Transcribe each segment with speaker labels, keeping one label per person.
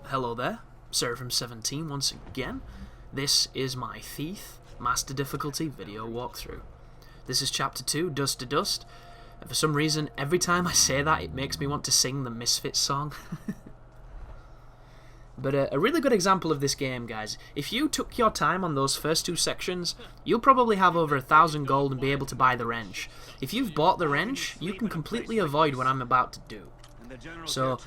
Speaker 1: Hello there, Seraphim17 once again. This is my Thief Master Difficulty video walkthrough. This is Chapter 2, Dust to Dust. And for some reason, every time I say that, it makes me want to sing the Misfits song. But a really good example of this game, guys. If you took your time on those first two sections, you'll probably have over 1,000 gold and be able to buy the wrench. If you've bought the wrench, you can completely avoid what I'm about to do. So,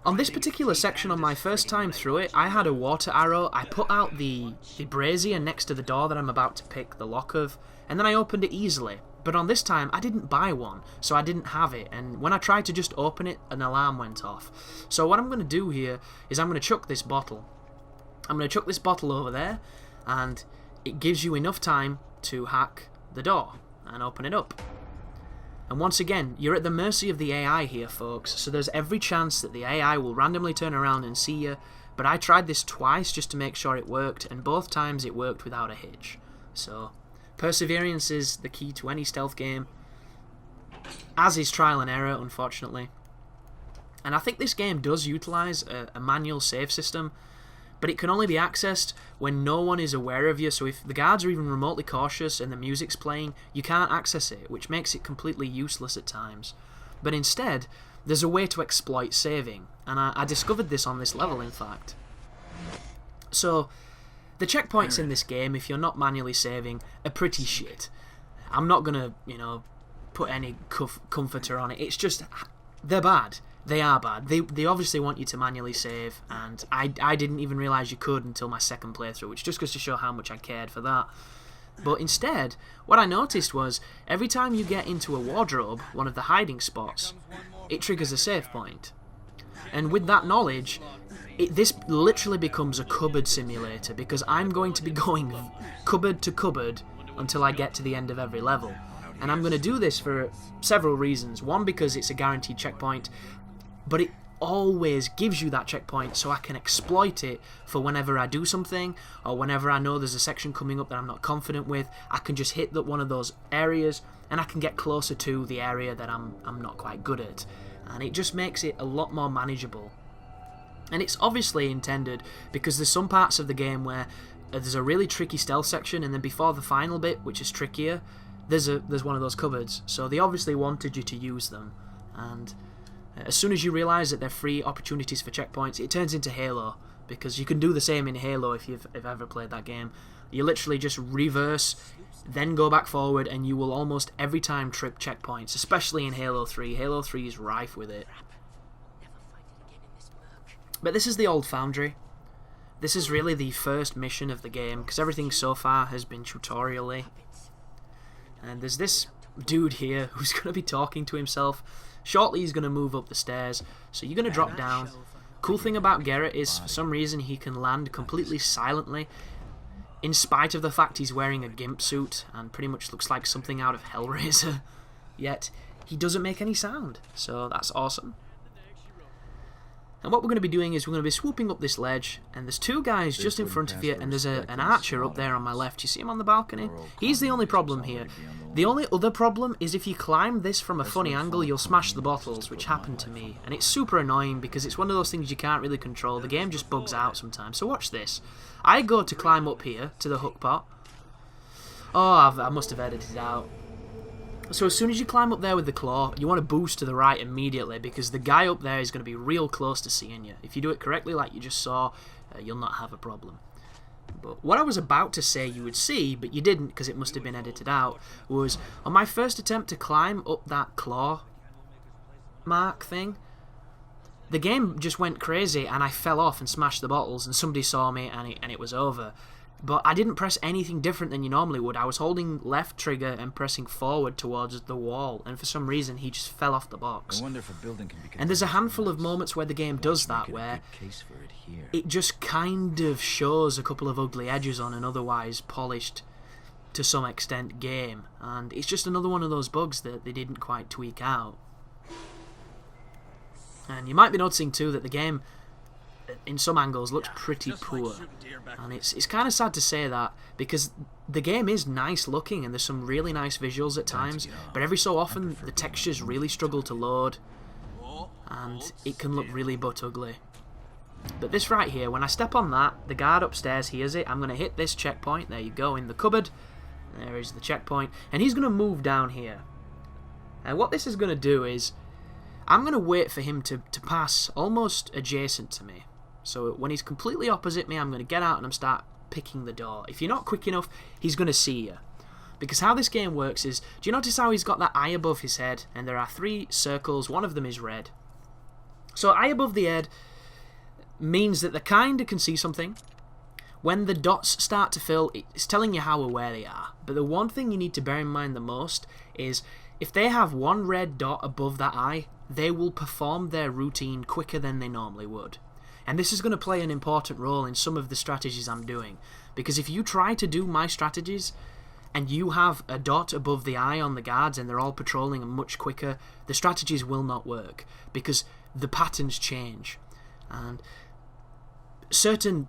Speaker 1: on this particular section, on my first time through it, I had a water arrow. I put out the brazier next to the door that I'm about to pick the lock of, and then I opened it easily. But on this time, I didn't buy one, so I didn't have it, and when I tried to just open it, an alarm went off. So what I'm going to do here is I'm going to chuck this bottle. I'm going to chuck this bottle over there, and it gives you enough time to hack the door and open it up. And once again, you're at the mercy of the AI here, folks, so there's every chance that the AI will randomly turn around and see you, but I tried this twice just to make sure it worked, and both times it worked without a hitch. So, perseverance is the key to any stealth game, as is trial and error, unfortunately. And I think this game does utilise a manual save system, but it can only be accessed when no one is aware of you, so if the guards are even remotely cautious and the music's playing, you can't access it, which makes it completely useless at times. But instead, there's a way to exploit saving, and I discovered this on this level, in fact. So, the checkpoints in this game, if you're not manually saving, are pretty shit. I'm not gonna, put any comforter on it, it's just, they're bad. They are bad. They obviously want you to manually save, and I didn't even realise you could until my second playthrough, which just goes to show how much I cared for that. But instead, what I noticed was, every time you get into a wardrobe, one of the hiding spots, it triggers a save point. And with that knowledge, this literally becomes a cupboard simulator, because I'm going to be going cupboard to cupboard until I get to the end of every level. And I'm going to do this for several reasons. One, because it's a guaranteed checkpoint, but it always gives you that checkpoint so I can exploit it for whenever I do something, or whenever I know there's a section coming up that I'm not confident with. I can just hit one of those areas and I can get closer to the area that I'm not quite good at, and it just makes it a lot more manageable. And it's obviously intended because there's some parts of the game where there's a really tricky stealth section, and then before the final bit, which is trickier, there's one of those cupboards, so they obviously wanted you to use them. And as soon as you realise that they're free opportunities for checkpoints, it turns into Halo, because you can do the same in Halo if you've ever played that game. You literally just reverse, then go back forward, and you will almost every time trip checkpoints, especially in Halo 3. Halo 3 is rife with it. But this is the old foundry. This is really the first mission of the game, because everything so far has been tutorial-y. And there's this dude here who's going to be talking to himself. Shortly he's going to move up the stairs, so you're going to drop down. Cool thing about Garrett is, for some reason, he can land completely silently, in spite of the fact he's wearing a gimp suit, and pretty much looks like something out of Hellraiser. Yet, he doesn't make any sound, so that's awesome. And what we're going to be doing is we're going to be swooping up this ledge, and there's two guys just in front of you, and there's an archer up there on my left. You see him on the balcony? He's the only problem here. The only other problem is if you climb this from a funny angle, you'll smash the bottles, which happened to me. And it's super annoying because it's one of those things you can't really control. The game just bugs out sometimes. So watch this. I go to climb up here to the hook pot. Oh, I must have edited it out. So as soon as you climb up there with the claw, you want to boost to the right immediately, because the guy up there is going to be real close to seeing you. If you do it correctly, like you just saw, you'll not have a problem. But what I was about to say you would see, but you didn't because it must have been edited out, was on my first attempt to climb up that claw mark thing, the game just went crazy and I fell off and smashed the bottles, and somebody saw me and it was over. But I didn't press anything different than you normally would. I was holding left trigger and pressing forward towards the wall, and for some reason he just fell off the box. And there's a handful of moments where the game does that, where it just kind of shows a couple of ugly edges on an otherwise polished, to some extent, game. And it's just another one of those bugs that they didn't quite tweak out. And you might be noticing too that the game in some angles, looks pretty poor. And it's kind of sad to say that, because the game is nice looking and there's some really nice visuals at times, but every so often the textures really struggle to load, and it can look really butt ugly. But this right here, when I step on that, the guard upstairs hears it. I'm going to hit this checkpoint. There you go, in the cupboard. There is the checkpoint. And he's going to move down here. And what this is going to do is, I'm going to wait for him to pass almost adjacent to me. So when he's completely opposite me, I'm going to get out and I'm start picking the door. If you're not quick enough, he's going to see you. Because how this game works is, do you notice how he's got that eye above his head? And there are 3 circles, one of them is red. So eye above the head means that they kind of can see something. When the dots start to fill, it's telling you how aware they are. But the one thing you need to bear in mind the most is, if they have one red dot above that eye, they will perform their routine quicker than they normally would. And this is going to play an important role in some of the strategies I'm doing. Because if you try to do my strategies, and you have a dot above the eye on the guards and they're all patrolling much quicker, the strategies will not work. Because the patterns change. And certain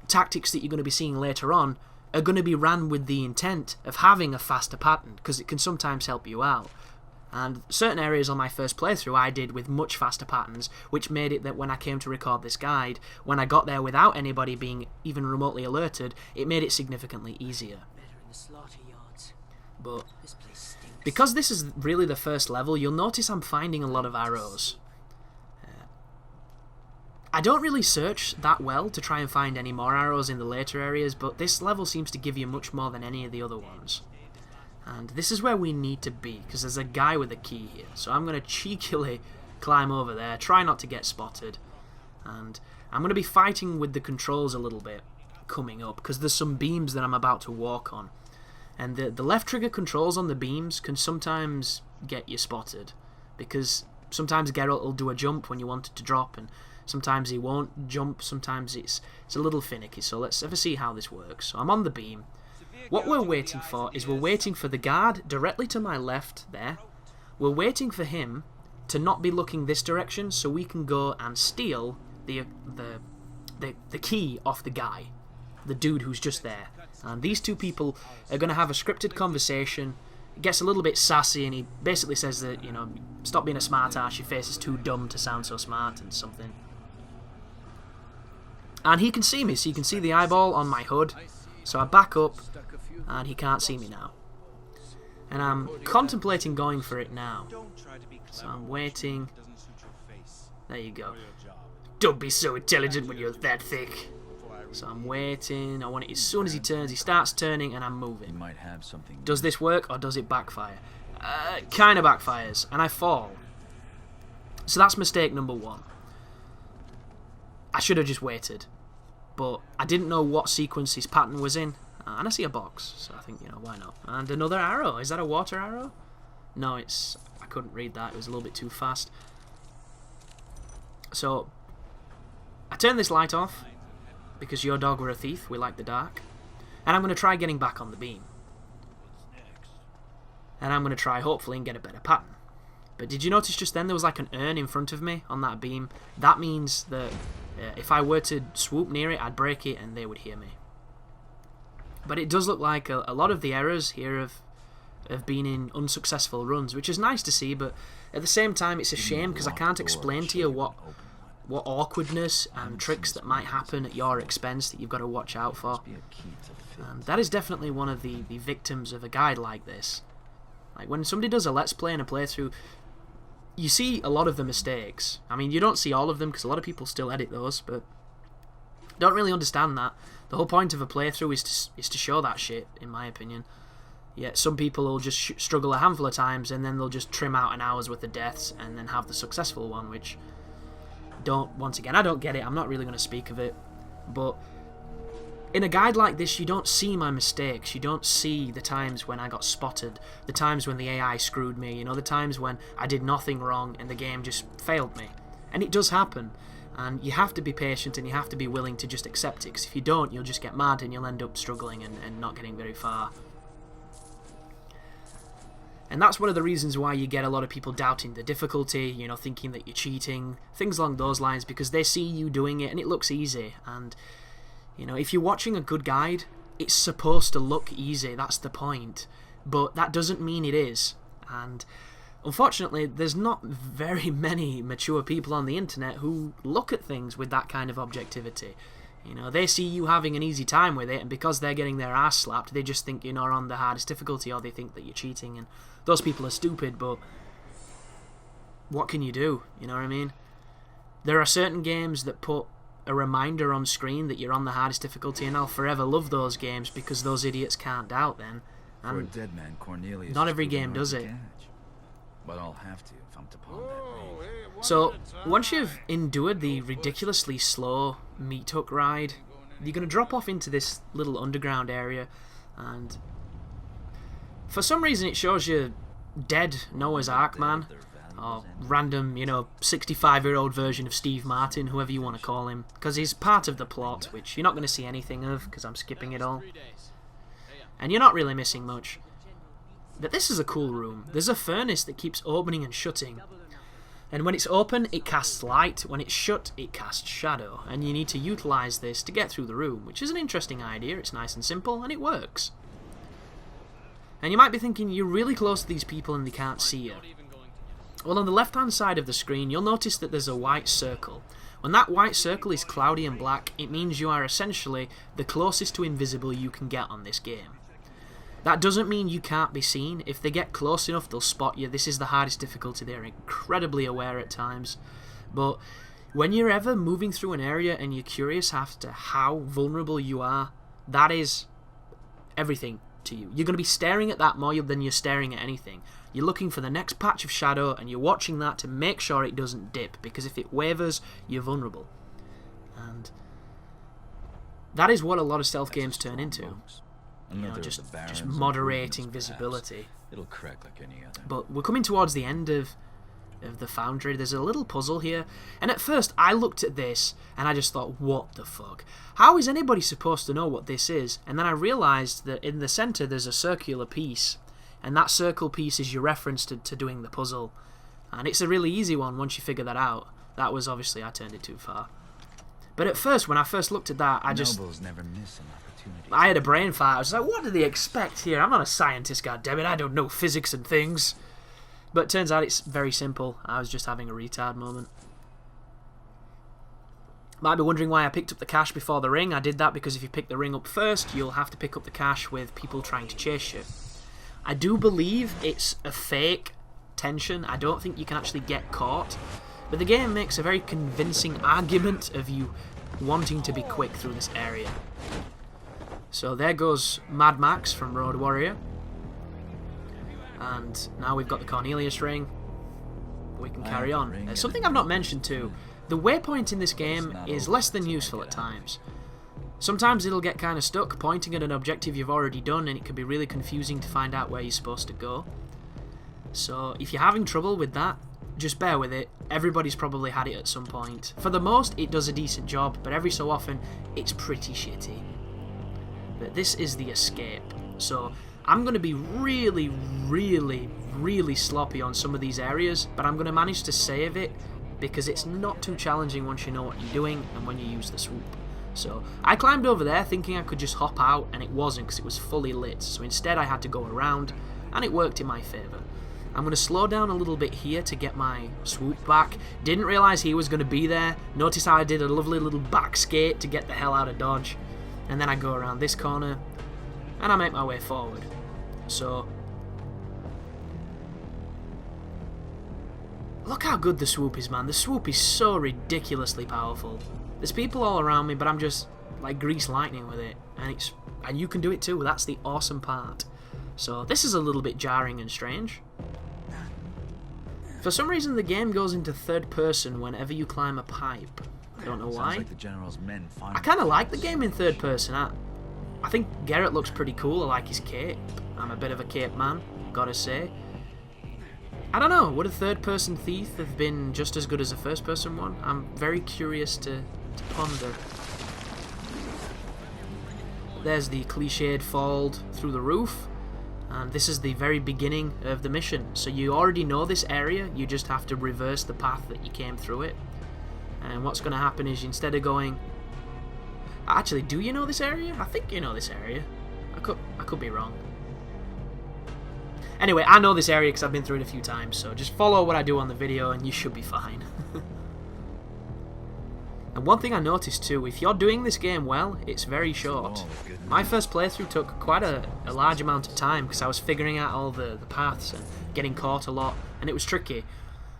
Speaker 1: tactics that you're going to be seeing later on are going to be ran with the intent of having a faster pattern, because it can sometimes help you out. And certain areas on my first playthrough I did with much faster patterns, which made it that when I came to record this guide, when I got there without anybody being even remotely alerted, it made it significantly easier. But because this is really the first level, you'll notice I'm finding a lot of arrows. I don't really search that well to try and find any more arrows in the later areas, but this level seems to give you much more than any of the other ones. And this is where we need to be, because there's a guy with a key here. So I'm going to cheekily climb over there, try not to get spotted. And I'm going to be fighting with the controls a little bit coming up, because there's some beams that I'm about to walk on. And the left trigger controls on the beams can sometimes get you spotted, because sometimes Geralt will do a jump when you want it to drop, and sometimes he won't jump, sometimes it's a little finicky. So let's ever see how this works. So I'm on the beam. What we're waiting for is, we're waiting for the guard directly to my left there. We're waiting for him to not be looking this direction, so we can go and steal the key off the guy, the dude who's just there. And these two people are going to have a scripted conversation. It gets a little bit sassy, and he basically says that, you know, stop being a smart ass, your face is too dumb to sound so smart, and something. And he can see me, so you can see the eyeball on my hood. So I back up, and he can't see me now. And I'm contemplating going for it now. So I'm waiting. There you go. Don't be so intelligent when you're that thick. So I'm waiting. I want it as soon as he turns. He starts turning, and I'm moving. Does this work, or does it backfire? Kind of backfires, and I fall. So that's mistake number 1. I should have just waited. But I didn't know what sequence his pattern was in. And I see a box, so I think, you know, why not? And another arrow. Is that a water arrow? No, it's... I couldn't read that. It was a little bit too fast. So, I turn this light off, because your dog were a thief. We like the dark. And I'm going to try getting back on the beam. And I'm going to try, hopefully, and get a better pattern. But did you notice just then there was like an urn in front of me on that beam? That means that if I were to swoop near it, I'd break it and they would hear me. But it does look like a lot of the errors here have been in unsuccessful runs, which is nice to see, but at the same time it's a shame, because I can't explain to you what awkwardness and tricks that might happen at your expense that you've got to watch out for. And that is definitely one of the victims of a guide like this. Like when somebody does a Let's Play and a playthrough, you see a lot of the mistakes. I mean, you don't see all of them, because a lot of people still edit those, but don't really understand that. The whole point of a playthrough is to show that shit, in my opinion. Yet some people will just struggle a handful of times, and then they'll just trim out an hour's worth of deaths and then have the successful one, which once again, I don't get it. I'm not really going to speak of it. But in a guide like this, you don't see my mistakes. You don't see the times when I got spotted, the times when the AI screwed me, you know, the times when I did nothing wrong and the game just failed me. And it does happen. And you have to be patient, and you have to be willing to just accept it, because if you don't, you'll just get mad and you'll end up struggling and not getting very far. And that's one of the reasons why you get a lot of people doubting the difficulty, you know, thinking that you're cheating, things along those lines, because they see you doing it and it looks easy. And, you know, if you're watching a good guide, it's supposed to look easy, that's the point. But that doesn't mean it is. And unfortunately, there's not very many mature people on the internet who look at things with that kind of objectivity. You know, they see you having an easy time with it, and because they're getting their ass slapped, they just think you're not on the hardest difficulty, or they think that you're cheating, and those people are stupid, but what can you do? You know what I mean? There are certain games that put a reminder on screen that you're on the hardest difficulty, and I'll forever love those games because those idiots can't doubt then. And
Speaker 2: for a dead man, Cornelius
Speaker 1: not every game does it.
Speaker 2: But I'll have to if I'm to pawn that ring.
Speaker 1: So, once you've endured the ridiculously slow meat hook ride, you're going to drop off into this little underground area, and for some reason it shows you dead Noah's Ark man, or random, you know, 65-year-old version of Steve Martin, whoever you want to call him, because he's part of the plot, which you're not going to see anything of, because I'm skipping it all. And you're not really missing much. But this is a cool room. There's a furnace that keeps opening and shutting. And when it's open, it casts light. When it's shut, it casts shadow. And you need to utilise this to get through the room, which is an interesting idea. It's nice and simple, and it works. And you might be thinking, you're really close to these people and they can't see you. Well, on the left-hand side of the screen, you'll notice that there's a white circle. When that white circle is cloudy and black, it means you are essentially the closest to invisible you can get on this game. That doesn't mean you can't be seen. If they get close enough, they'll spot you. This is the hardest difficulty. They're incredibly aware at times. But when you're ever moving through an area and you're curious as to how vulnerable you are, that is everything to you. You're going to be staring at that more than you're staring at anything. You're looking for the next patch of shadow and you're watching that to make sure it doesn't dip, because if it wavers, you're vulnerable. And that is what a lot of stealth games turn into. You know, just moderating visibility.
Speaker 2: It'll crack like any other.
Speaker 1: But we're coming towards the end of the foundry. There's a little puzzle here, and at first I looked at this and I just thought, what the fuck? How is anybody supposed to know what this is? And then I realised that in the centre there's a circular piece, and that circle piece is your reference to doing the puzzle. And it's a really easy one once you figure that out. That was obviously, I turned it too far. But at first, when I first looked at that, I just...
Speaker 2: never miss an opportunity.
Speaker 1: I had a brain fart. I was like, what do they expect here? I'm not a scientist, goddammit. I don't know physics and things. But it turns out it's very simple. I was just having a retard moment. Might be wondering why I picked up the cash before the ring. I did that because if you pick the ring up first, you'll have to pick up the cash with people trying to chase you. I do believe it's a fake tension. I don't think you can actually get caught. But the game makes a very convincing argument of you wanting to be quick through this area. So there goes Mad Max from Road Warrior. And now we've got the Cornelius ring. We can carry on. Something I've not mentioned too. The waypoint in this game is less than useful at times. Sometimes it'll get kind of stuck pointing at an objective you've already done, and it can be really confusing to find out where you're supposed to go. So if you're having trouble with that, just bear with it. Everybody's probably had it at some point. For the most, it does a decent job, but every so often, it's pretty shitty. But this is the escape. So I'm going to be really, really, really sloppy on some of these areas, but I'm going to manage to save it because it's not too challenging once you know what you're doing and when you use the swoop. So I climbed over there thinking I could just hop out, and it wasn't because it was fully lit. So instead I had to go around, and it worked in my favour. I'm going to slow down a little bit here to get my swoop back. Didn't realise he was going to be there. Notice how I did a lovely little back skate to get the hell out of dodge. And then I go around this corner, and I make my way forward. So look how good the swoop is, man. The swoop is so ridiculously powerful. There's people all around me, but I'm just like grease lightning with it. And you can do it too. That's the awesome part. So this is a little bit jarring and strange. For some reason the game goes into third person whenever you climb a pipe. I don't know why.
Speaker 2: Like the general's men
Speaker 1: I kind of like the game in third person. I think Garrett looks pretty cool. I like his cape. I'm a bit of a cape man, gotta say. I don't know, would a third person Thief have been just as good as a first person one? I'm very curious to ponder. There's the cliched fall through the roof. And this is the very beginning of the mission. So you already know this area, you just have to reverse the path that you came through it. And what's going to happen is, instead of going... Actually, do you know this area? I think you know this area. I could be wrong. Anyway, I know this area because I've been through it a few times, so just follow what I do on the video and you should be fine. And one thing I noticed too, if you're doing this game well, it's very short. My first playthrough took quite a large amount of time because I was figuring out all the paths and getting caught a lot, and it was tricky.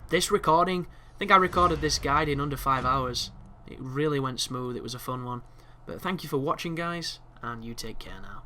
Speaker 1: This recording, I think I recorded this guide in under 5 hours. It really went smooth, it was a fun one. But thank you for watching, guys, and you take care now.